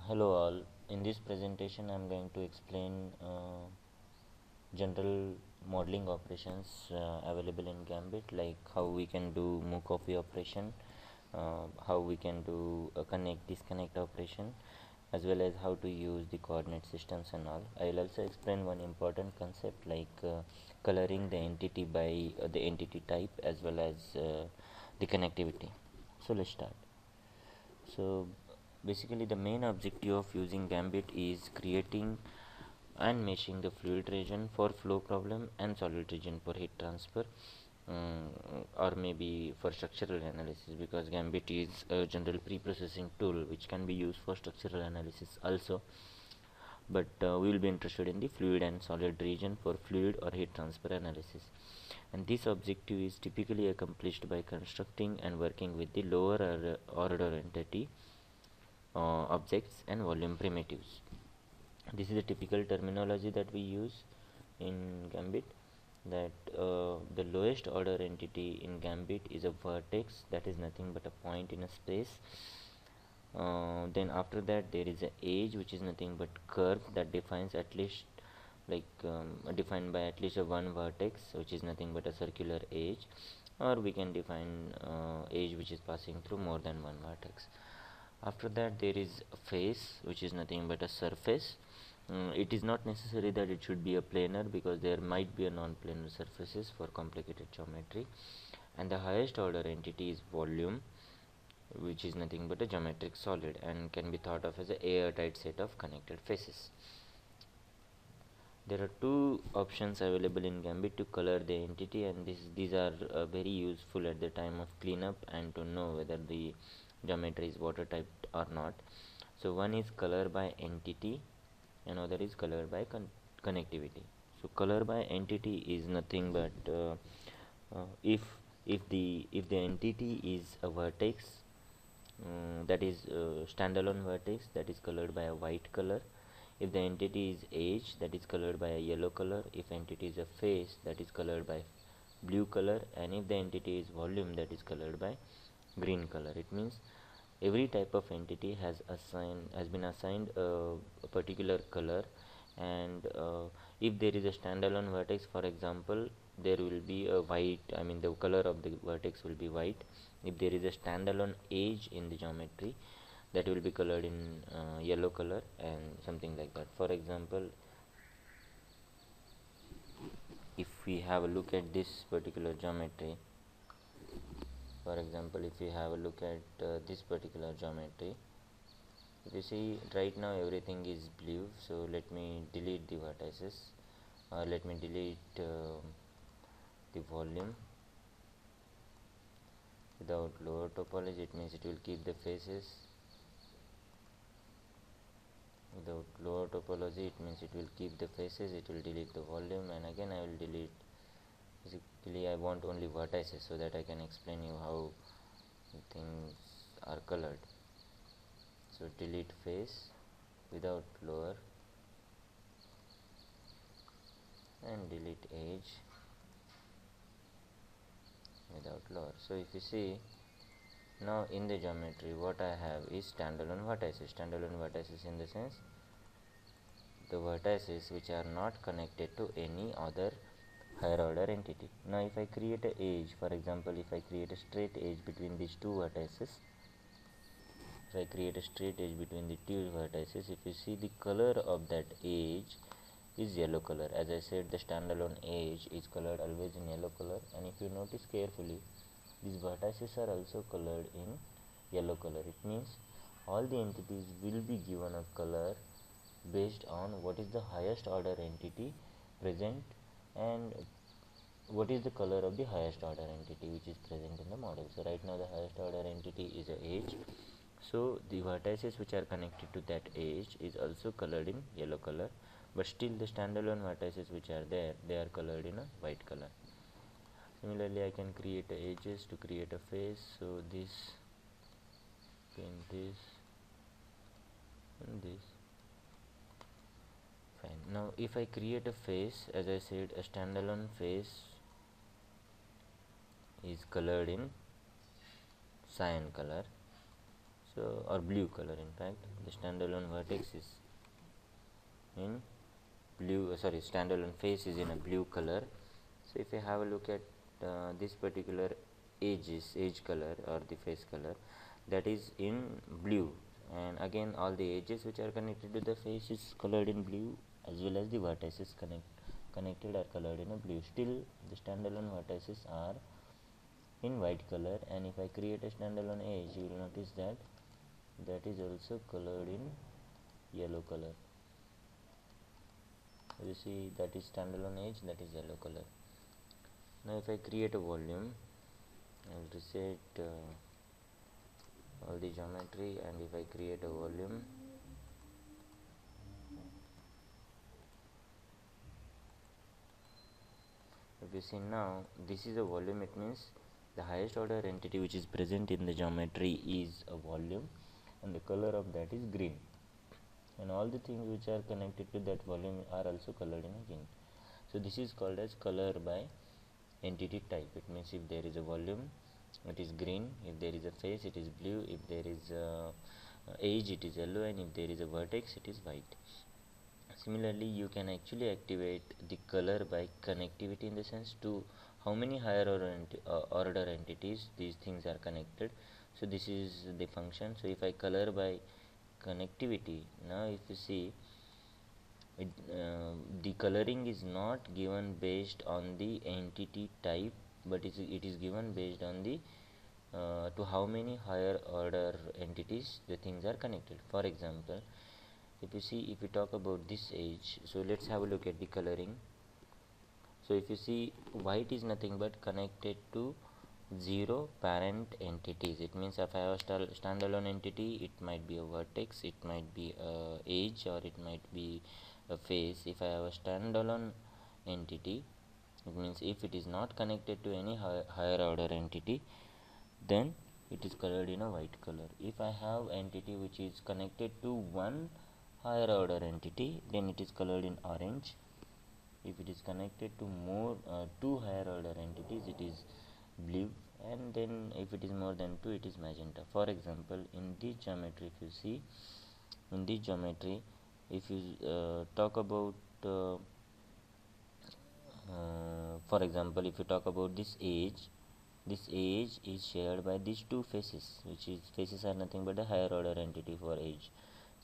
Hello all. In this presentation I am going to explain general modeling operations available in Gambit, like how we can do move copy operation, how we can do a connect disconnect operation, as well as how to use the coordinate systems and all. I will also explain one important concept like coloring the entity by the entity type as well as the connectivity. So let's start. So basically the main objective of using Gambit is creating and meshing the fluid region for flow problem and solid region for heat transfer, or maybe for structural analysis, because Gambit is a general pre-processing tool which can be used for structural analysis also, but we will be interested in the fluid and solid region for fluid or heat transfer analysis. And this objective is typically accomplished by constructing and working with the lower order entity objects and volume primitives. This is a typical terminology that we use in Gambit, that the lowest order entity in Gambit is a vertex, that is nothing but a point in a space. Then after that there is a edge, which is nothing but curve that defines at least defined by at least a one vertex, which is nothing but a circular edge, or we can define edge which is passing through more than one vertex. After that there is a face, which is nothing but a surface. It is not necessary that it should be a planar, because there might be a non-planar surfaces for complicated geometry. And the highest order entity is volume, which is nothing but a geometric solid and can be thought of as an airtight set of connected faces. There are two options available in Gambit to color the entity, and these are very useful at the time of cleanup and to know whether the geometry is water typed or not. So one is color by entity, another is color by connectivity. So color by entity is nothing but if the entity is a vertex, that is standalone vertex, that is colored by a white color. If the entity is edge, that is colored by a yellow color. If entity is a face, that is colored by blue color. And if the entity is volume, that is colored by green color. It means every type of entity has been assigned a particular color, and if there is a standalone vertex, for example, there will be a white, the color of the vertex will be white. If there is a standalone edge in the geometry, that will be colored in yellow color and something like that. For example, if we have a look at this particular geometry, for example, if we have a look at this particular geometry, if you see right now everything is blue, so let me delete the vertices, or let me delete the volume. Without lower topology, it means it will keep the faces. Without lower topology, it means it will keep the faces, it will delete the volume, and again I will delete. Basically I want only vertices so that I can explain you how things are colored. So delete face without lower and delete edge without lower. So if you see now in the geometry, what I have is standalone vertices. Standalone vertices in the sense the vertices which are not connected to any other higher order entity. Now if I create a edge, for example, if I create a straight edge between these two vertices, if I create a straight edge between the two vertices, if you see the color of that edge is yellow color. As I said, the standalone edge is colored always in yellow color, and if you notice carefully, these vertices are also colored in yellow color. It means all the entities will be given a color based on what is the highest order entity present and what is the color of the highest order entity which is present in the model. So right now the highest order entity is a edge, so the vertices which are connected to that edge is also colored in yellow color, but still the standalone vertices which are there, they are colored in a white color. Similarly, I can create edges to create a face. So this, then this, and this. Fine. Now if I create a face, as I said, a standalone face is colored in cyan color. So, or blue color, in fact the standalone vertex is in blue, standalone face is in a blue color. So if you have a look at this particular edge color or the face color, that is in blue, and again all the edges which are connected to the face is colored in blue, as well as the vertices connected are colored in a blue. Still the standalone vertices are in white color, and if I create a standalone edge, you will notice that that is also colored in yellow color. You see, that is standalone edge, that is yellow color. Now if I create a volume, I will reset all the geometry, and if I create a volume, if you see now, this is a volume. It means the highest order entity which is present in the geometry is a volume, and the color of that is green, and all the things which are connected to that volume are also colored in green. So this is called as color by entity type. It means if there is a volume, it is green; if there is a face, it is blue; if there is a edge, it is yellow; and if there is a vertex, it is white. Similarly, you can actually activate the color by connectivity, in the sense to how many higher order entities these things are connected. So this is the function. So if I color by connectivity, now if you see, the coloring is not given based on the entity type, but it is given based on the to how many higher order entities the things are connected. For example, if you see, if we talk about this edge, so let's have a look at the coloring. So if you see, white is nothing but connected to 0 parent entities. It means if I have a standalone entity, it might be a vertex, it might be a edge, or it might be a face. If I have a standalone entity, it means if it is not connected to any higher order entity, then it is colored in a white color. If I have entity which is connected to one higher order entity, then it is colored in orange. If it is connected to more two higher order entities, it is blue, and then if it is more than 2, it is magenta. For example, in this geometry, if you see, in this geometry, if you talk about for example, if you talk about this edge is shared by these two faces, which is faces are nothing but a higher order entity for edge.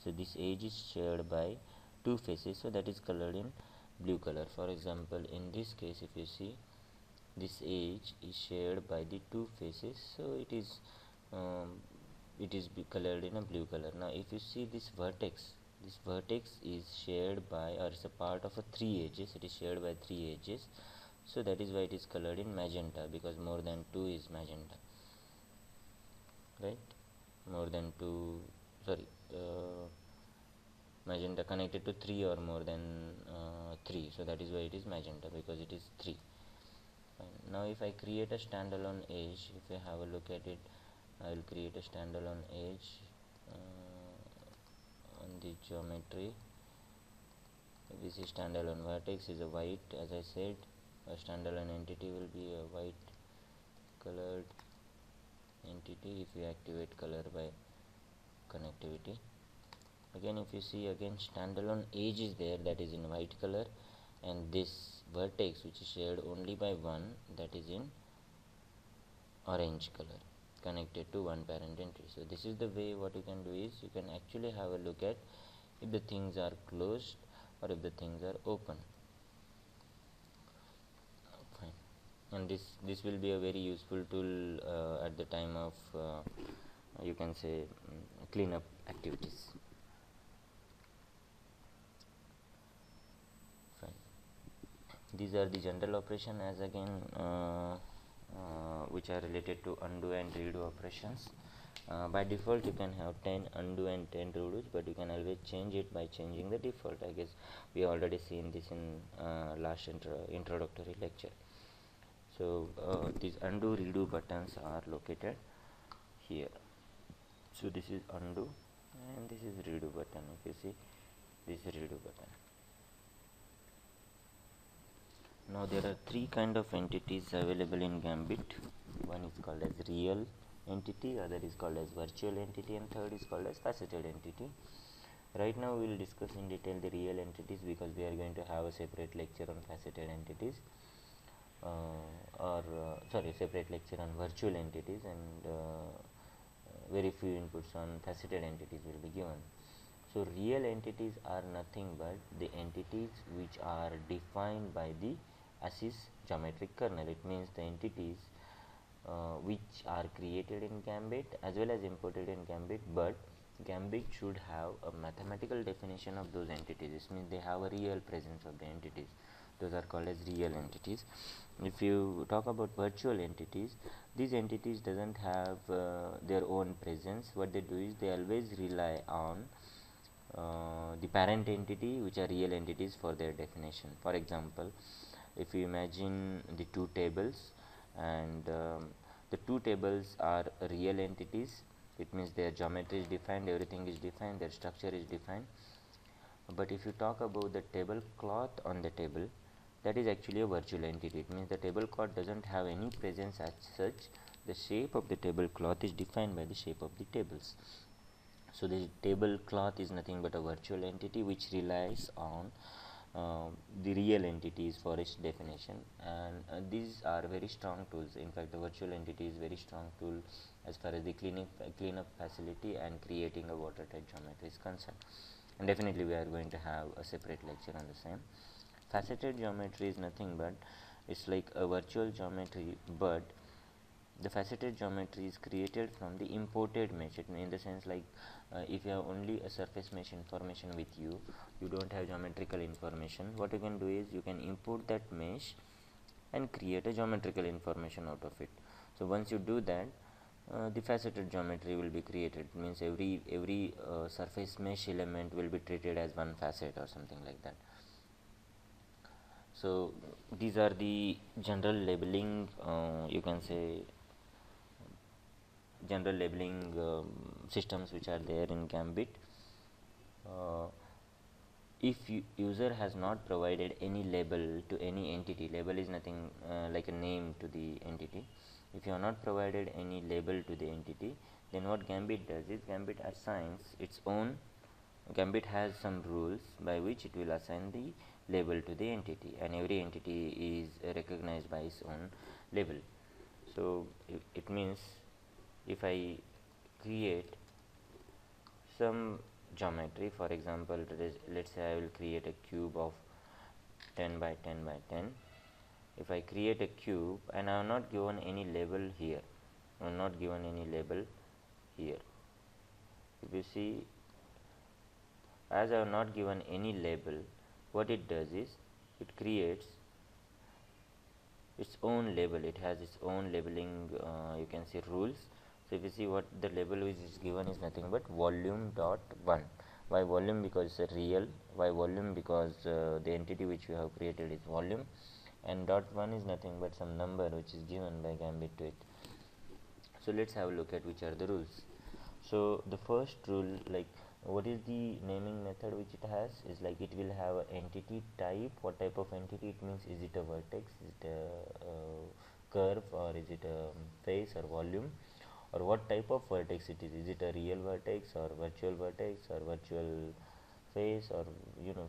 So this edge is shared by two faces, so that is colored in blue color. For example, in this case, if you see, this edge is shared by the two faces, so it is colored in a blue color. Now if you see this vertex is shared by, or is a part of a 3 edges, it is shared by 3 edges, so that is why it is colored in magenta, because more than 2 is magenta, right? More than 2, magenta connected to 3 or more than 3, so that is why it is magenta, because it is 3. Fine. Now if I create a standalone edge, if you have a look at it, I will create a standalone edge on the geometry. This is standalone vertex is a white, as I said. A standalone entity will be a white colored entity if you activate color by connectivity. Again, if you see, again standalone edge is there, that is in white color, and this vertex which is shared only by one, that is in orange color, connected to one parent entity. So this is the way what you can do is, you can actually have a look at if the things are closed or if the things are open. Fine. And this will be a very useful tool at the time of you can say cleanup activities. Fine. These are the general operation, as again which are related to undo and redo operations. By default you can have 10 undo and 10 redos, but you can always change it by changing the default. I guess we already seen this in last introductory lecture. So these undo redo buttons are located here. So this is undo and this is redo button. If you see, this is redo button. Now there are three kind of entities available in Gambit. One is called as real, entity, other is called as virtual entity, and third is called as faceted entity. Right now we will discuss in detail the real entities, because we are going to have a separate lecture on faceted entities, separate lecture on virtual entities, and very few inputs on faceted entities will be given. So real entities are nothing but the entities which are defined by the ANSYS geometric kernel. It means the entities which are created in Gambit as well as imported in Gambit, but Gambit should have a mathematical definition of those entities. This means they have a real presence of the entities. Those are called as real entities. If you talk about virtual entities, these entities doesn't have their own presence. What they do is they always rely on the parent entity, which are real entities, for their definition. For example, if you imagine the two tables, and the two tables are real entities, it means their geometry is defined, everything is defined, their structure is defined. But if you talk about the tablecloth on the table, that is actually a virtual entity. It means the tablecloth doesn't have any presence as such. The shape of the tablecloth is defined by the shape of the tables. So the tablecloth is nothing but a virtual entity which relies on the real entities for its definition, and these are very strong tools. In fact, the virtual entity is very strong tool as far as the cleanup facility and creating a watertight geometry is concerned. And definitely we are going to have a separate lecture on the same. Faceted geometry is nothing but it's like a virtual geometry, but the faceted geometry is created from the imported mesh. In the sense, like if you have only a surface mesh information with you, you don't have geometrical information. What you can do is you can import that mesh and create a geometrical information out of it. So once you do that, the faceted geometry will be created. It means every surface mesh element will be treated as one facet or something like that. So these are the general labeling, you can say general labeling systems which are there in Gambit. If user has not provided any label to any entity, label is nothing like a name to the entity. If you have not provided any label to the entity, then what Gambit does is Gambit assigns its own. Gambit has some rules by which it will assign the label to the entity, and every entity is recognized by its own label. So it means if I create some geometry, for example, let's say I will create a cube of 10 by 10 by 10. If I create a cube and I have not given any label here, I have not given any label here. If you see, as I have not given any label, what it does is it creates its own label. It has its own labeling, you can see rules. So if you see what the label which is given is nothing but volume dot 1. Why volume? Because it's a real. Why volume? Because the entity which we have created is volume, and dot 1 is nothing but some number which is given by Gambit to it. So let's have a look at which are the rules. So the first rule, like what is the naming method which it has, is like it will have an entity type. What type of entity? It means, is it a vertex, is it a curve, or is it a face or volume, or what type of vertex it is it a real vertex or virtual vertex or virtual face, or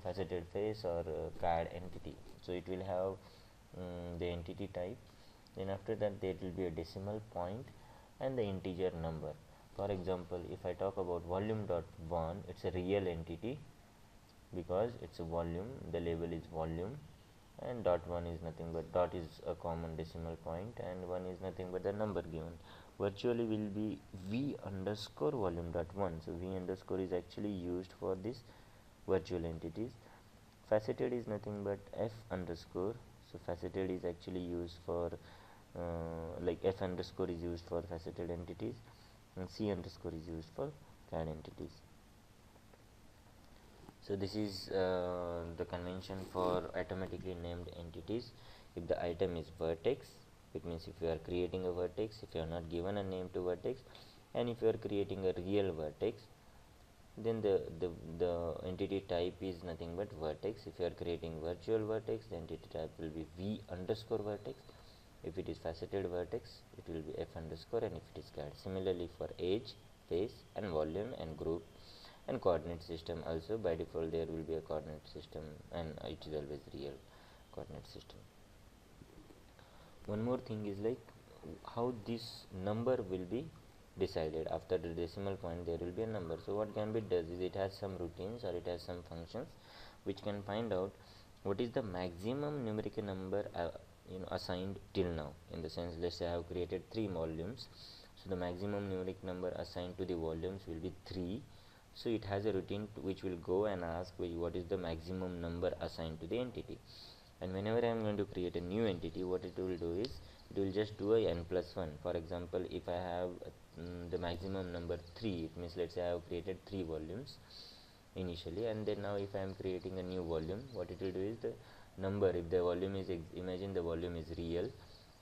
faceted face, or CAD entity. So it will have the entity type. Then after that there will be a decimal point and the integer number. For example, if I talk about volume dot 1, it's a real entity because it's a volume, the label is volume, and dot 1 is nothing but dot is a common decimal point and 1 is nothing but the number given. Virtually will be v underscore volume dot 1. So v underscore is actually used for this virtual entities. Faceted is nothing but f underscore. So faceted is actually used for like f underscore is used for faceted entities, and c underscore is used for CAD entities. So this is the convention for automatically named entities. If the item is vertex, it means if you are creating a vertex, if you are not given a name to vertex, and if you are creating a real vertex, then the entity type is nothing but vertex. If you are creating virtual vertex, the entity type will be v underscore vertex. If it is faceted vertex, it will be f underscore, and if it is guide. Similarly for edge, face, and volume, and group, and coordinate system also, by default there will be a coordinate system, and it is always real coordinate system. One more thing is like how this number will be decided. After the decimal point there will be a number. So what Gambit does is it has some routines, or it has some functions which can find out what is the maximum numerical number assigned till now. In the sense, let's say I have created 3 volumes, so the maximum numeric number assigned to the volumes will be 3. So it has a routine which will go and ask what is the maximum number assigned to the entity. And whenever I am going to create a new entity, what it will do is it will just do a n plus 1. For example, if I have the maximum number 3, it means let's say I have created 3 volumes initially, and then now if I am creating a new volume, what it will do is the number, if the volume is imagine the volume is real,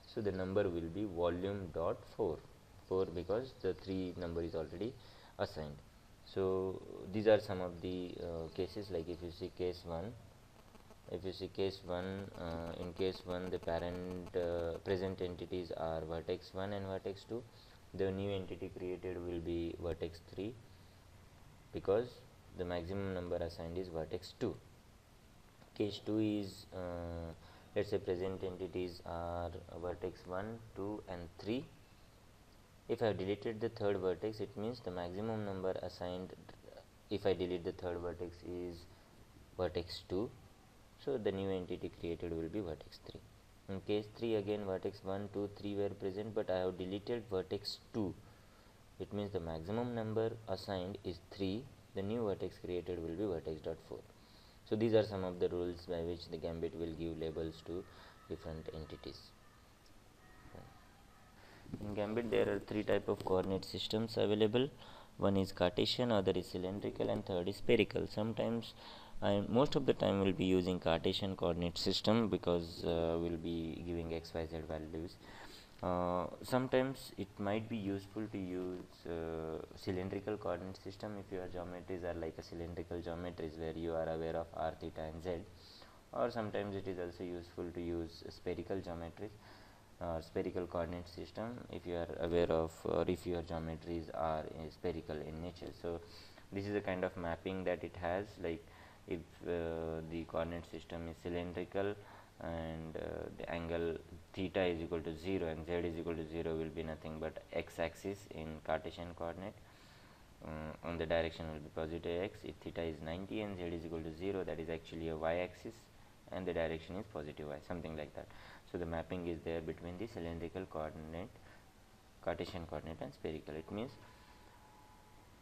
so the number will be volume dot 4 because the 3 number is already assigned. So these are some of the cases. Like if you see case 1, in case 1 the parent present entities are vertex 1 and vertex 2. The new entity created will be vertex 3 because the maximum number assigned is vertex 2. Case 2 is let's say present entities are vertex 1, 2 and 3. If I have deleted the third vertex, it means the maximum number assigned, if I delete the third vertex, is vertex 2. So the new entity created will be vertex 3. In case 3 again, vertex 1, 2, 3 were present, but I have deleted vertex 2. It means the maximum number assigned is 3. The new vertex created will be vertex dot 4. So these are some of the rules by which the Gambit will give labels to different entities. In Gambit there are 3 types of coordinate systems available. One is Cartesian, other is cylindrical, and third is spherical. Sometimes most of the time we'll be using Cartesian coordinate system because we'll be giving xyz values. Sometimes it might be useful to use cylindrical coordinate system if your geometries are like a cylindrical geometries where you are aware of r, theta and z, or sometimes it is also useful to use spherical geometries, spherical coordinate system if you are aware of, or if your geometries are spherical in nature. So this is a kind of mapping that it has. Like if the coordinate system is cylindrical and the angle theta is equal to 0 and z is equal to 0 will be nothing but x-axis in Cartesian coordinate. On the direction will be positive x. If theta is 90 and z is equal to 0, that is actually a y-axis and the direction is positive y, something like that. So the mapping is there between the cylindrical coordinate, Cartesian coordinate and spherical. It means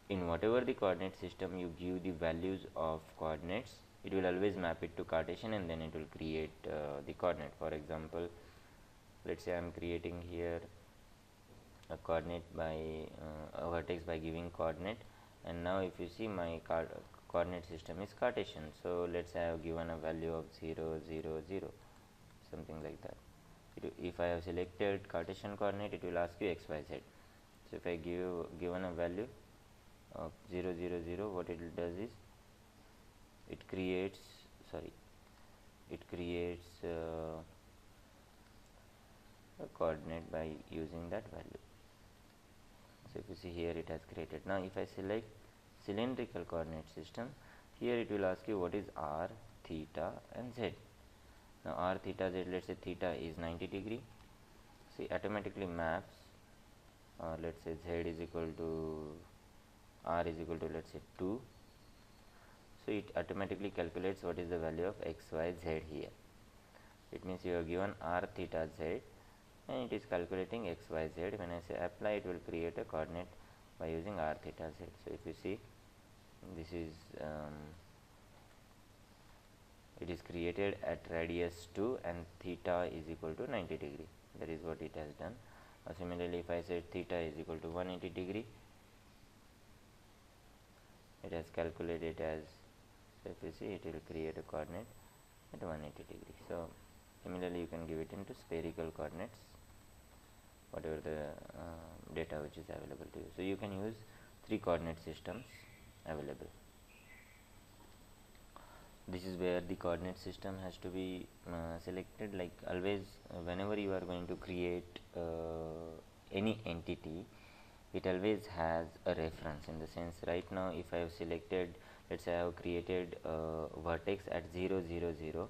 in whatever the coordinate system you give the values of coordinates, it will always map it to Cartesian and then it will create the coordinate. For example, let's say I am creating here a coordinate by a vertex by giving coordinate, and now if you see my coordinate system is Cartesian. So let's say I have given a value of 0, 0, 0, something like that. If I have selected Cartesian coordinate, it will ask you x, y, z. So if I given a value of 0, 0, 0, what it does is it creates a coordinate by using that value. So if you see here, it has created. Now if I select cylindrical coordinate system, here it will ask you what is r, theta and z. Now r, theta, z, let's say theta is 90 degree, so it automatically maps, let's say z is equal to r is equal to let's say 2, so it automatically calculates what is the value of x, y, z here. It means you have given r, theta, z and it is calculating x, y, z. When I say apply, it will create a coordinate by using r, theta, z. So if you see, this is it is created at radius 2 and theta is equal to 90 degree. That is what it has done. Similarly, if I say theta is equal to 180 degree, it has calculated as, so if you see, it will create a coordinate at 180 degree. So similarly, you can give it into spherical coordinates, whatever the data which is available to you. So you can use 3 coordinate systems available. this is where the coordinate system has to be selected. Like always, whenever you are going to create any entity, it always has a reference. In the sense, right now if I have selected, let's say I have created a vertex at 0 0 0,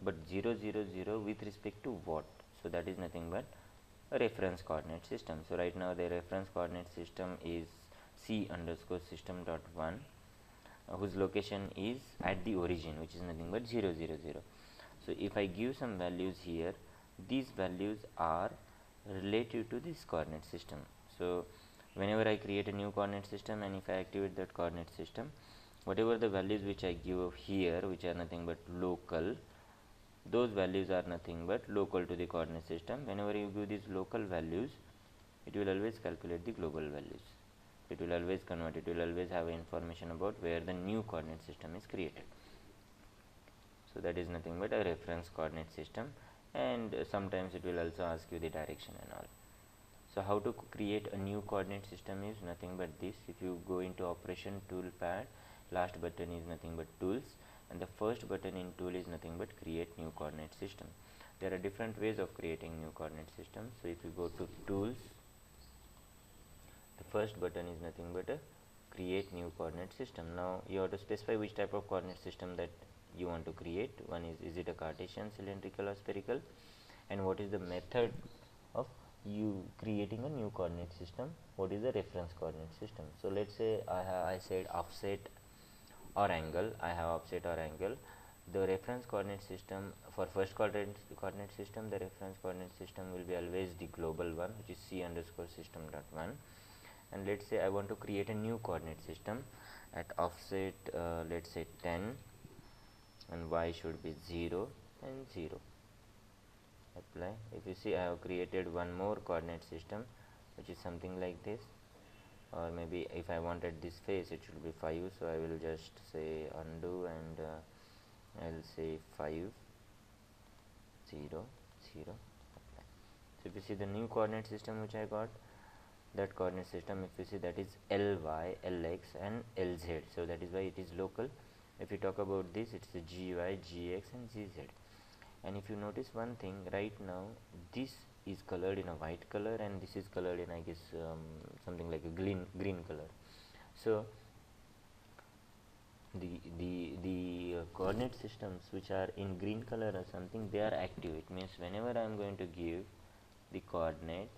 but 0 0 0 with respect to what? So that is nothing but a reference coordinate system. So right now the reference coordinate system is c underscore system dot 1, whose location is at the origin, which is nothing but 0 0 0. So if I give some values here, these values are relative to this coordinate system. So whenever I create a new coordinate system and if I activate that coordinate system, whatever the values which I give here, which are nothing but local, those values are nothing but local to the coordinate system. Whenever you give these local values, it will always calculate the global values. It will always convert, it will always have information about where the new coordinate system is created. So that is nothing but a reference coordinate system, and sometimes it will also ask you the direction and all. So how to create a new coordinate system is nothing but this. If you go into operation toolpad, last button is nothing but tools, and the first button in tool is nothing but create new coordinate system. There are different ways of creating new coordinate systems. So if you go to tools, the first button is nothing but a create new coordinate system. Now you have to specify which type of coordinate system that you want to create. One is it a Cartesian, cylindrical or spherical, and what is the method of you creating a new coordinate system, what is the reference coordinate system. So let's say I said offset or angle, I have offset or angle. The reference coordinate system for first coordinate system, the reference coordinate system will be always the global one, which is c underscore system dot 1. And let's say I want to create a new coordinate system at offset let's say 10, and y should be 0 and 0. Apply. If you see, I have created one more coordinate system which is something like this, or maybe if I wanted this face, it should be 5, so I will just say undo and I will say 5 0 0. Apply. So if you see the new coordinate system which I got, that coordinate system, if you see, that is ly, lx and lz, so that is why it is local. If you talk about this, it's the gy, gx and gz. And if you notice one thing, right now this is colored in a white color and this is colored in, I guess, something like a green color. So the coordinate systems which are in green color or something, they are active. It means whenever I am going to give the coordinate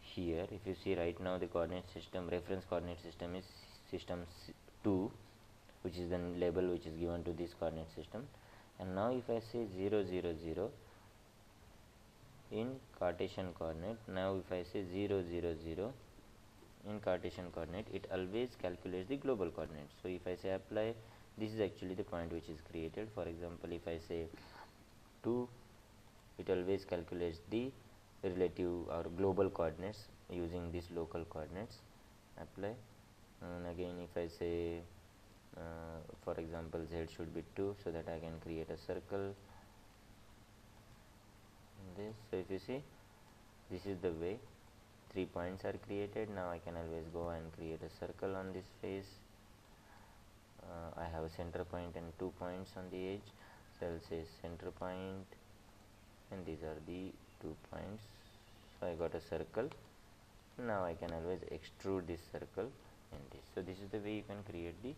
here, if you see right now the coordinate system, reference coordinate system is system 2, which is the label which is given to this coordinate system. And now if I say 0 0 0 in Cartesian coordinate, now if I say 0 0 0 in Cartesian coordinate, it always calculates the global coordinates. So if I say apply, this is actually the point which is created. For example, if I say 2, it always calculates the relative or global coordinates using these local coordinates. Apply. And again if I say for example z should be 2, so that I can create a circle in this. So if you see, this is the way 3 points are created. Now I can always go and create a circle on this face. I have a center point and 2 points on the edge, so I will say center point, and these are the 2 points. So I got a circle. Now I can always extrude this circle in this. So this is the way you can create the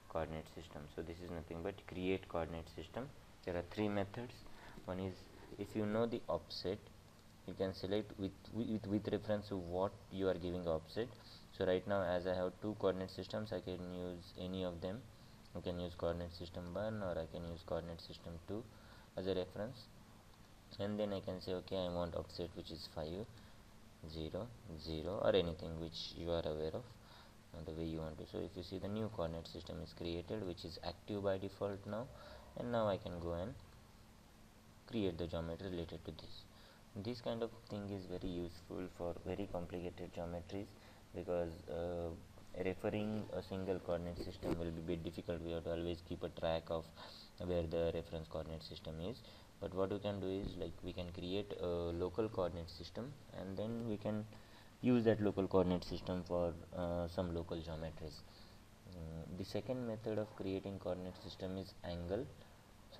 coordinate system. So this is nothing but create coordinate system. There are 3 methods. One is, if you know the offset, you can select with reference to what you are giving offset. So right now, as I have 2 coordinate systems, I can use any of them. I can use coordinate system 1 or I can use coordinate system 2 as a reference, and then I can say okay, I want offset which is 5 0 0 or anything which you are aware of, the way you want to. So if you see, the new coordinate system is created, which is active by default now, and now I can go and create the geometry related to this. This kind of thing is very useful for very complicated geometries, because referring a single coordinate system will be a bit difficult. We have to always keep a track of where the reference coordinate system is. But what we can do is, like, we can create a local coordinate system, and then we can use that local coordinate system for some local geometries. The second method of creating coordinate system is angle.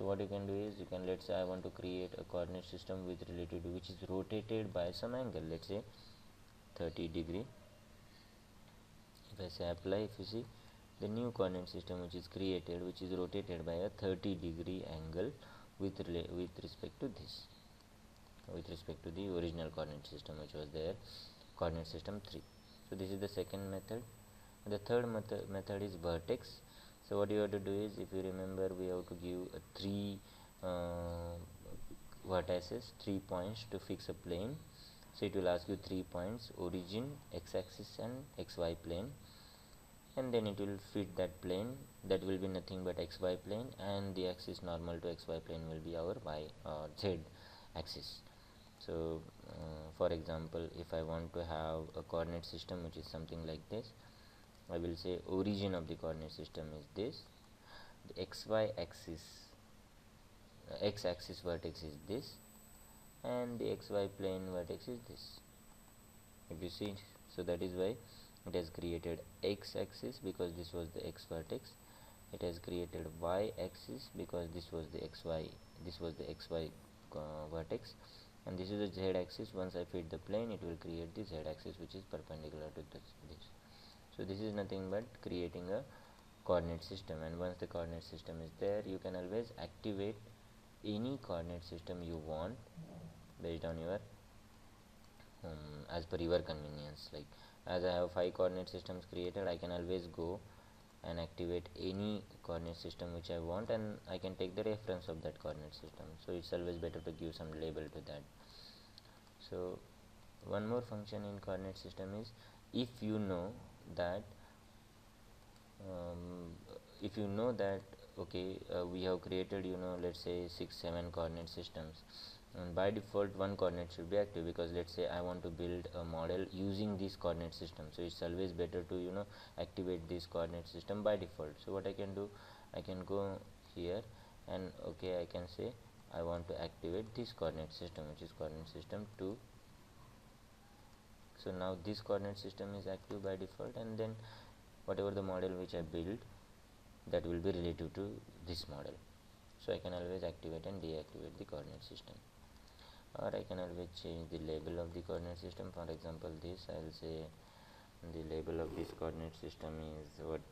So what you can do is, you can, let's say I want to create a coordinate system with relative to which is rotated by some angle, let's say 30 degree. If I say apply, if you see the new coordinate system which is created, which is rotated by a 30-degree angle with respect to this, with respect to the original coordinate system which was there, coordinate system 3. So this is the second method. The third method is vertex. So what you have to do is, if you remember, we have to give three vertices, 3 points to fix a plane. So it will ask you 3 points: origin, x-axis and xy plane, and then it will fit that plane. That will be nothing but xy plane, and the axis normal to xy plane will be our y z axis. So for example, if I want to have a coordinate system which is something like this, I will say origin of the coordinate system is this, the xy axis, x axis vertex is this, and the xy plane vertex is this. If you see, so that is why it has created x axis, because this was the x vertex. It has created y axis because this was the xy vertex, and this is the z axis. Once I fit the plane, it will create the z axis which is perpendicular to this. So this is nothing but creating a coordinate system, and once the coordinate system is there, you can always activate any coordinate system you want based on your as per your convenience. Like, as I have 5 coordinate systems created, I can always go and activate any coordinate system which I want, and I can take the reference of that coordinate system. So it's always better to give some label to that. So one more function in coordinate system is, if you know that okay, we have created, let's say 6-7 coordinate systems, and by default one coordinate should be active, because let's say I want to build a model using this coordinate system. So it's always better to activate this coordinate system by default. So what I can do, I can go here and okay, I can say I want to activate this coordinate system, which is coordinate system 2. So now this coordinate system is active by default, and then whatever the model which I build, that will be relative to this model. So I can always activate and deactivate the coordinate system, or I can always change the label of the coordinate system. For example, this, I will say the label of this coordinate system is what,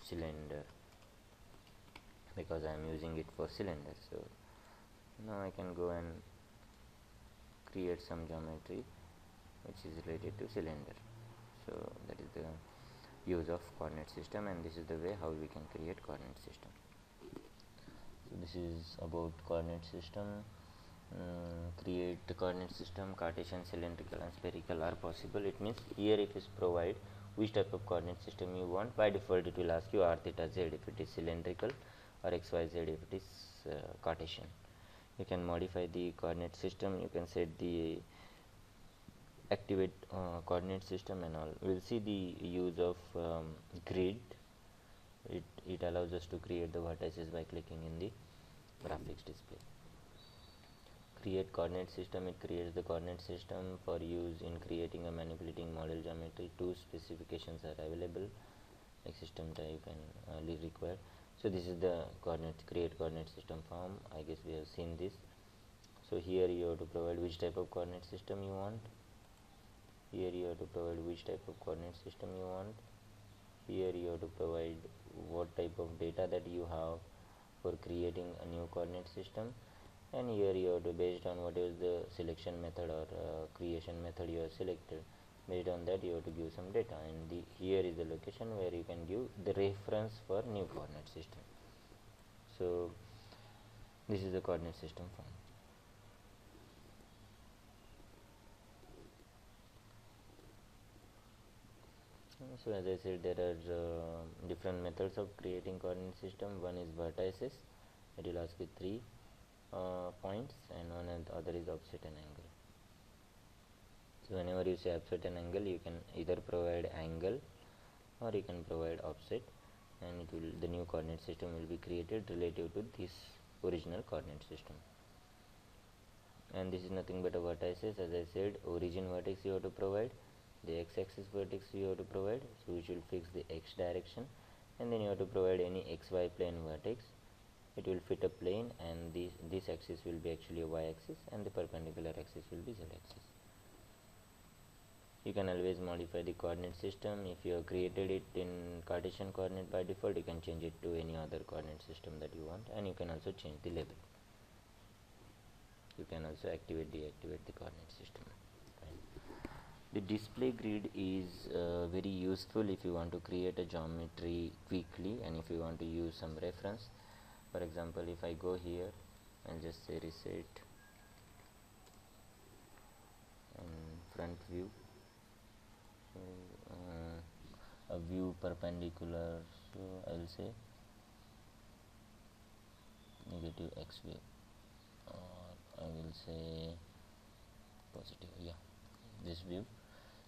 cylinder, because I am using it for cylinder. So now I can go and create some geometry which is related to cylinder. So that is the use of coordinate system, and this is the way how we can create coordinate system. So this is about coordinate system. Create the coordinate system. Cartesian, cylindrical and spherical are possible. It means here it is provide which type of coordinate system you want. By default it will ask you r, theta, z if it is cylindrical, or x, y, z if it is Cartesian. You can modify the coordinate system. You can set the activate coordinate system and all. We will see the use of grid. It allows us to create the vertices by clicking in the graphics display. Create coordinate system. It creates the coordinate system for use in creating a manipulating model geometry. 2 specifications are available, like system type and required. So this is the create coordinate system form. I guess we have seen this. So here you have to provide which type of coordinate system you want. Here you have to provide which type of coordinate system you want. Here you have to provide what type of data that you have for creating a new coordinate system, and here you have to, based on what is the selection method or creation method you have selected, based on that you have to give some data, and here is the location where you can give the reference for new coordinate system. So this is the coordinate system form. So as I said, there are different methods of creating coordinate system. One is vertices, it will ask you 3 points, and one and the other is offset and angle. So whenever you say offset and angle, you can either provide angle or you can provide offset, and the new coordinate system will be created relative to this original coordinate system. And this is nothing but a vertices. As I said, origin vertex you have to provide, the x-axis vertex you have to provide, so which will fix the x direction, and then you have to provide any xy plane vertex, it will fit a plane, and this axis will be actually a y-axis and the perpendicular axis will be z-axis. You can always modify the coordinate system. If you have created it in Cartesian coordinate by default, you can change it to any other coordinate system that you want, and you can also change the label. You can also activate deactivate the coordinate system. The display grid is very useful if you want to create a geometry quickly and if you want to use some reference. For example, if I go here and just say reset and front view, a view perpendicular, so I will say negative x view, or I will say positive, yeah, this view.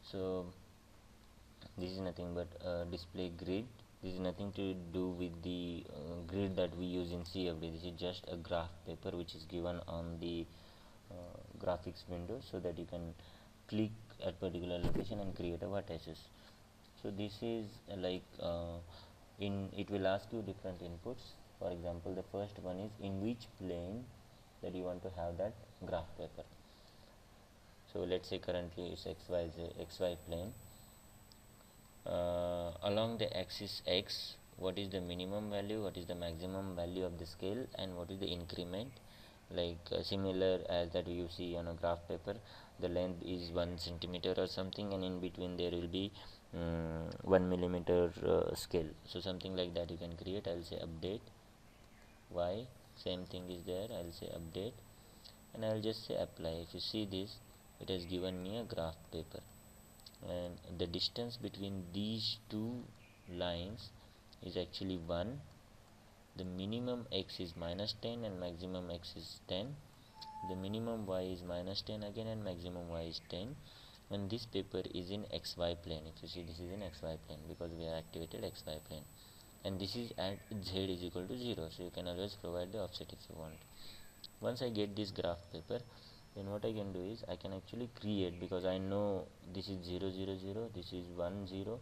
So this is nothing but a display grid. This is nothing to do with the grid that we use in CFD. This is just a graph paper which is given on the graphics window, so that you can click at particular location and create a vertices. So this is like it will ask you different inputs. For example, the first one is in which plane that you want to have that graph paper. So let's say currently it's xy plane. Along the axis x, what is the minimum value, what is the maximum value of the scale, and what is the increment. Like similar as that you see on a graph paper, the length is 1 centimeter or something, and in between there will be 1 millimeter scale. So something like that you can create. I'll say update y, same thing is there. I'll say update, and I'll just say apply. If you see this, it has given me a graph paper, and the distance between these two lines is actually 1. The minimum x is -10 and maximum x is 10. The minimum y is -10 again and maximum y is 10, and this paper is in xy plane. If you see, this is in xy plane because we have activated xy plane, and this is at z is equal to 0, so you can always provide the offset if you want. Once I get this graph paper, then what I can do is I can actually create, because I know this is 0 0 0, this is 1 0,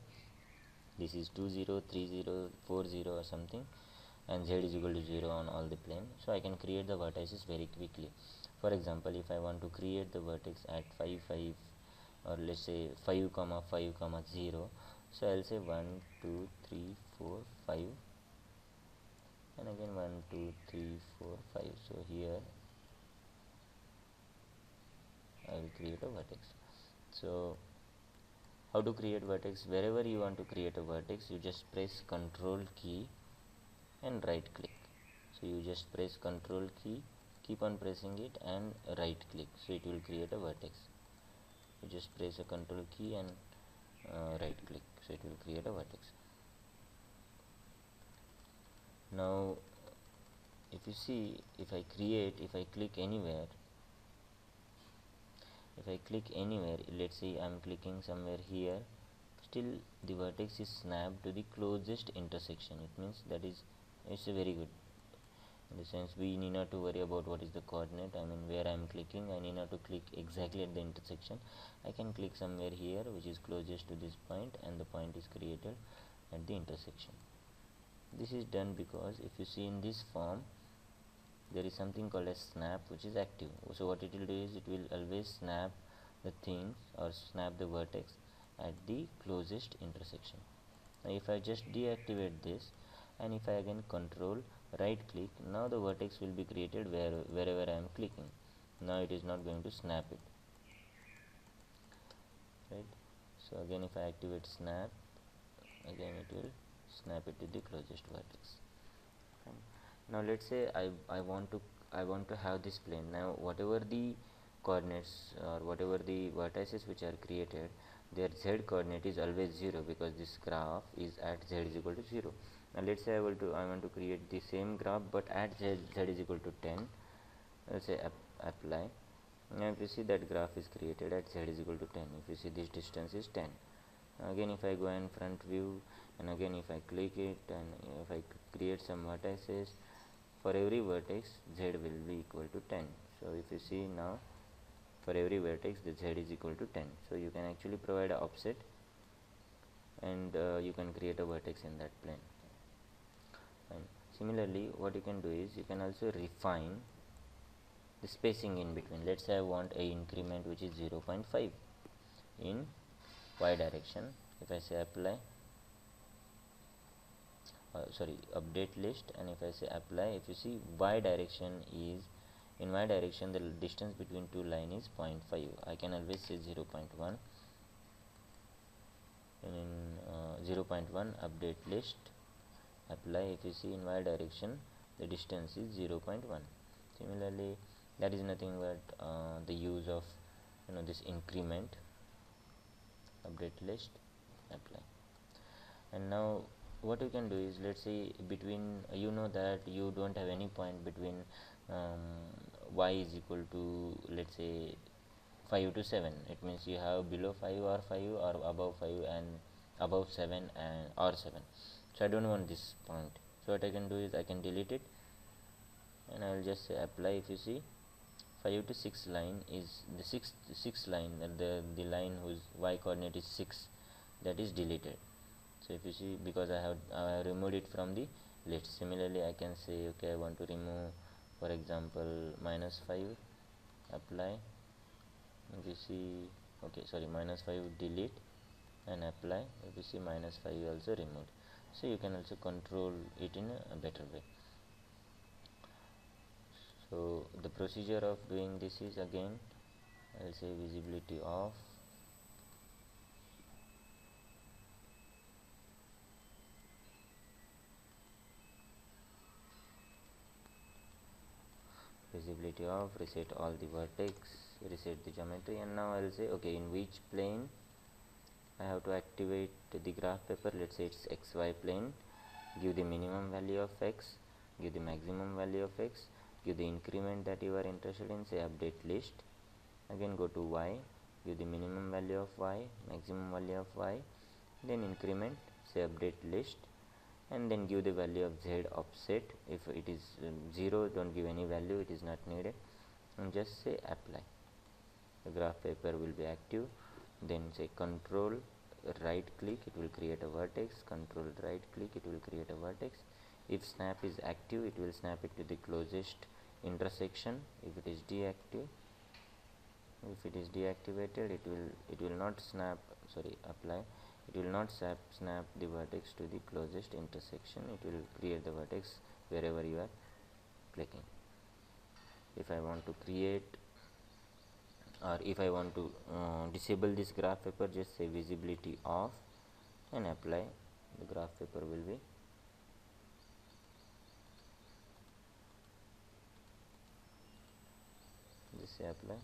this is 2 0, 3 0, 4 0 or something, and z is equal to 0 on all the plane. So I can create the vertices very quickly. For example, if I want to create the vertex at 5 5, or let's say 5 comma 5 comma 0, so I'll say 1 2 3 4 5, and again 1 2 3 4 5. So here I will create a vertex. So how to create vertex? Wherever you want to create a vertex, you just press Control key and right click. So you just press Control key, keep on pressing it, and right click, so it will create a vertex. You just press a Control key and right click, so it will create a vertex. Now if you see, if I click anywhere, let's say I'm clicking somewhere here, still the vertex is snapped to the closest intersection. It means that it's a very good, in the sense we need not to worry about what is the coordinate. I mean, where I am clicking, I need not to click exactly at the intersection. I can click somewhere here which is closest to this point, and the point is created at the intersection. This is done because if you see in this form, there is something called as snap, which is active. So what it will do is, it will always snap the things or snap the vertex at the closest intersection. Now if I just deactivate this, and if I again control right click, now the vertex will be created wherever I am clicking. Now it is not going to snap it, right? So again, if I activate snap, again it will snap it to the closest vertex. Now let's say I want to have this plane. Now whatever the coordinates or whatever the vertices which are created, their z coordinate is always 0, because this graph is at z is equal to 0. Now let's say I want to create the same graph, but at z is equal to 10. Let's say apply. Now if you see, that graph is created at z is equal to 10. If you see, this distance is 10. Again if I go in front view, and again if I click it, and if I create some vertices, for every vertex z will be equal to 10. So if you see now, for every vertex the z is equal to 10. So you can actually provide an offset, and you can create a vertex in that plane. And Similarly, what you can do is you can also refine the spacing in between. Let's say I want a increment which is 0.5 in y direction. If I say apply, update list, and if I say apply, if you see y direction is, in y direction the distance between two line is 0.5. I can always say 0.1, and in 0.1 update list, apply. If you see in y direction the distance is 0.1. Similarly, that is nothing but the use of this increment, update list, apply. And now what you can do is, let's say between, that you don't have any point between y is equal to, let's say 5 to 7. It means you have below 5 or 5, or above 5 and above 7 and or 7. So I don't want this point. So what I can do is I can delete it, and I will just say apply. If you see 5 to 6 line is the sixth line, the line whose y coordinate is 6, that is deleted. So if you see, because I have removed it from the list. Similarly, I can say okay, I want to remove, for example, -5, apply. If you see, okay, sorry, -5, delete and apply. If you see -5 also removed. So you can also control it in a better way. So the procedure of doing this is, again I'll say visibility off, reset all the vertex, reset the geometry, and now I'll say okay, in which plane I have to activate the graph paper. Let's say it's xy plane. Give the minimum value of x, give the maximum value of x, give the increment that you are interested in, say update list. Again go to y, give the minimum value of y, maximum value of y, then increment, say update list, and then give the value of z offset. If it is 0, don't give any value, it is not needed, and just say apply. The graph paper will be active. Then say control right click, it will create a vertex. Control right click, it will create a vertex. If snap is active, it will snap it to the closest intersection. If it is deactivated, it will not snap, apply, it will not snap the vertex to the closest intersection. It will create the vertex wherever you are clicking. If I want to create, or if I want to disable this graph paper, just say visibility off and apply. The graph paper will be just say apply.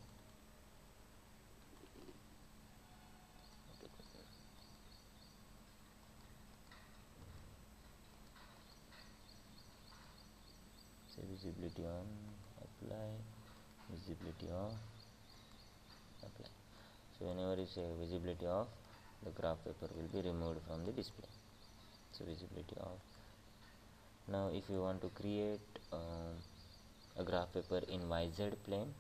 Say visibility on, apply, visibility off, apply. So whenever you say visibility off, the graph paper will be removed from the display. So visibility off. Now if you want to create a graph paper in YZ plane,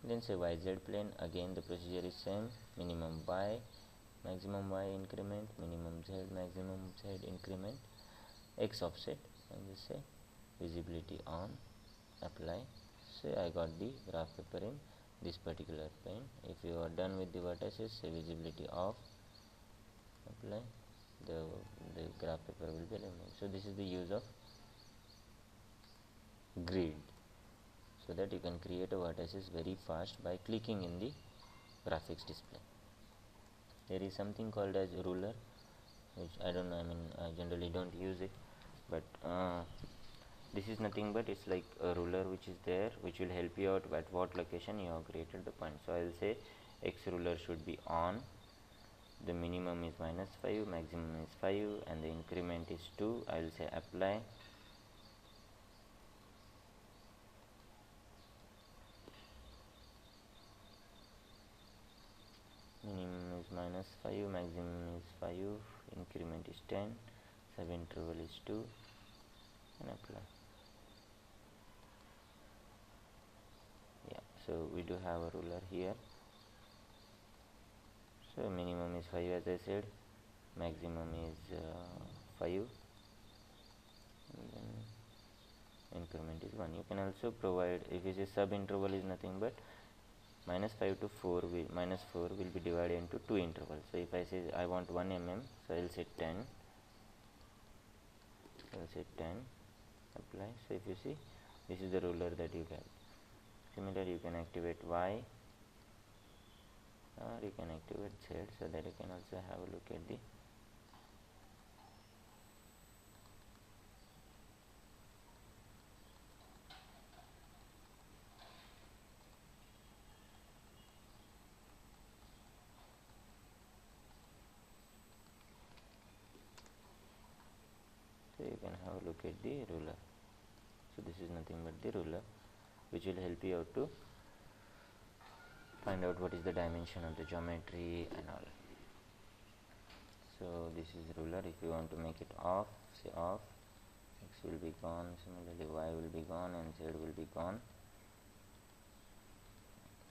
then say YZ plane. Again the procedure is same: minimum y, maximum y increment, minimum z, maximum z increment, x offset, and just say visibility on, apply. So I got the graph paper in this particular plane. If you are done with the vertices, say visibility off, apply. The graph paper will be removed. So this is the use of grid, so that you can create a vertices very fast by clicking in the graphics display. There is something called as ruler, which I don't know, I generally don't use it, but this is nothing but it's like a ruler which is there, which will help you out at what location you have created the point. So I will say x ruler should be on, the minimum is -5, maximum is 5, and the increment is 2. I will say apply. Minimum is -5, maximum is 5, increment is 10, sub-interval is 2, and apply. Yeah, so we do have a ruler here. So minimum is 5, as I said, maximum is 5, and then increment is 1. You can also provide, if you say sub interval is nothing but minus 5 to 4 will minus 4 will be divided into 2 intervals. So if I say I want 1 mm, so I'll say 10, apply. So if you see, this is the ruler that you get. Similarly, you can activate Y, or you can activate Z, so that you can also have a look at the so you can have a look at the ruler. So this is nothing but the ruler, which will help you out to find out what is the dimension of the geometry and all. So this is ruler. If you want to make it off, say off, X will be gone, similarly Y will be gone and Z will be gone.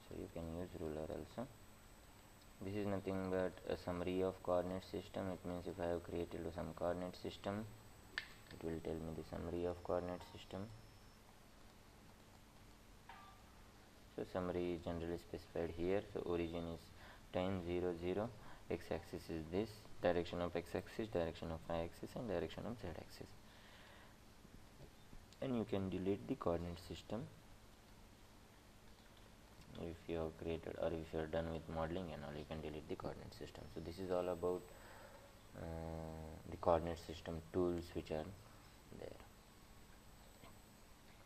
So you can use ruler also. This is nothing but a summary of coordinate system. It means if I have created some coordinate system, it will tell me the summary of coordinate system. So summary is generally specified here. So origin is 10, 0, 0, x-axis is this, direction of x-axis, direction of y-axis and direction of z-axis. And you can delete the coordinate system if you have created, or if you are done with modeling and all, you can delete the coordinate system. So this is all about the coordinate system tools which are there.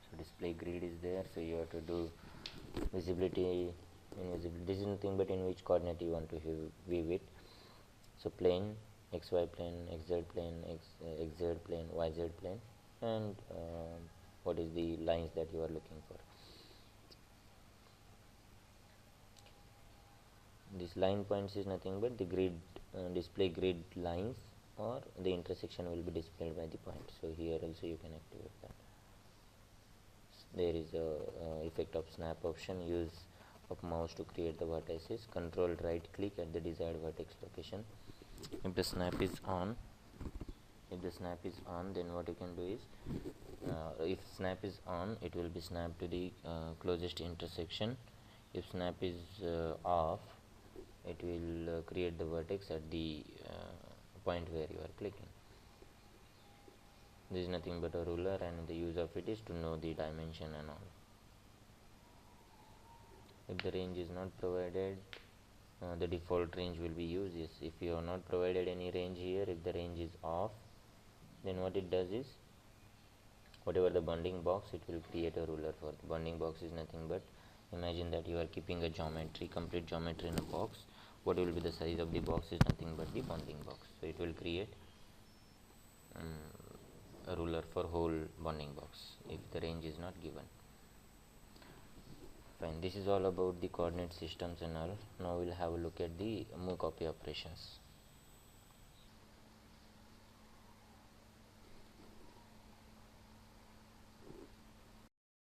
So display grid is there, so you have to do visibility, invisibility. This is nothing but in which coordinate you want to view it. So plane, xy plane, xz plane, xz plane, yz plane, and what is the lines that you are looking for. This line points is nothing but the grid, display grid lines, or the intersection will be displayed by the point. So here also you can activate that. There is a effect of snap option, use of mouse to create the vertices, control right click at the desired vertex location. If the snap is on, then what you can do is, if snap is on, it will be snapped to the closest intersection. If snap is off, it will create the vertex at the point where you are clicking. This is nothing but a ruler, and the use of it is to know the dimension and all. If the range is not provided, the default range will be used. Yes, if you have not provided any range here, if the range is off, then what it does is, whatever the bounding box, it will create a ruler for. The bounding box is nothing but, imagine that you are keeping a geometry, complete geometry in a box. What will be the size of the box is nothing but the bounding box. So it will create a ruler for whole bounding box if the range is not given. Fine, this is all about the coordinate systems and all. Now we'll have a look at the move copy operations.